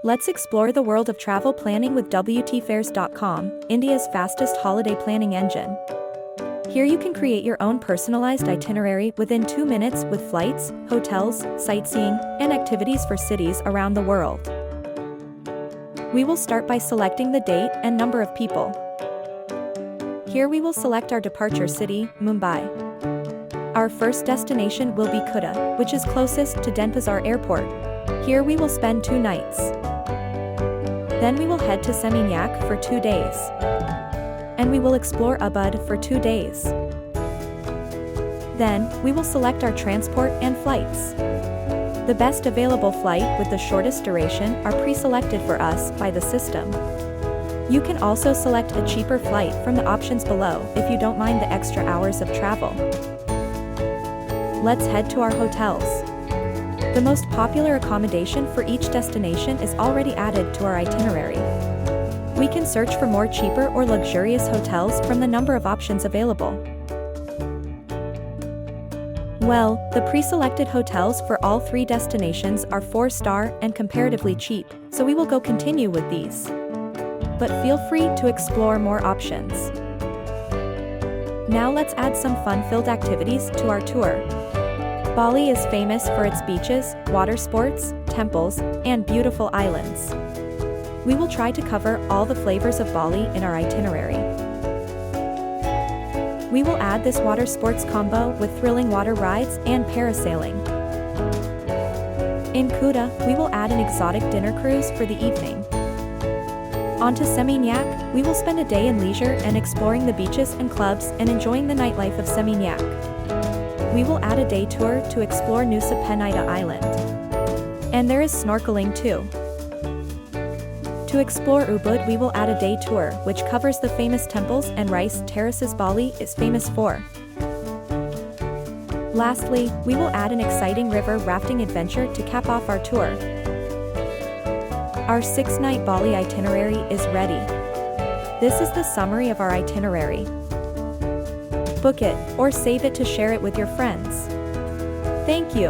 Let's explore the world of travel planning with WTFairs.com, India's fastest holiday planning engine. Here you can create your own personalized itinerary within 2 minutes with flights, hotels, sightseeing, and activities for cities around the world. We will start by selecting the date and number of people. Here we will select our departure city, Mumbai. Our first destination will be Kuta, which is closest to Denpasar Airport. Here we will spend 2 nights. Then we will head to Seminyak for 2 days. And we will explore Ubud for 2 days. Then, we will select our transport and flights. The best available flight with the shortest duration are pre-selected for us by the system. You can also select a cheaper flight from the options below if you don't mind the extra hours of travel. Let's head to our hotels. The most popular accommodation for each destination is already added to our itinerary. We can search for more cheaper or luxurious hotels from the number of options available. Well, the pre-selected hotels for all 3 destinations are 4-star and comparatively cheap, so we will go continue with these. But feel free to explore more options. Now let's add some fun-filled activities to our tour. Bali is famous for its beaches, water sports, temples, and beautiful islands. We will try to cover all the flavors of Bali in our itinerary. We will add this water sports combo with thrilling water rides and parasailing. In Kuta, we will add an exotic dinner cruise for the evening. On to Seminyak, we will spend a day in leisure and exploring the beaches and clubs and enjoying the nightlife of Seminyak. We will add a day tour to explore Nusa Penida Island. And there is snorkeling too. To explore Ubud, we will add a day tour which covers the famous temples and rice terraces Bali is famous for. Lastly, we will add an exciting river rafting adventure to cap off our tour. Our 6-night Bali itinerary is ready. This is the summary of our itinerary. Book it, or save it to share it with your friends. Thank you.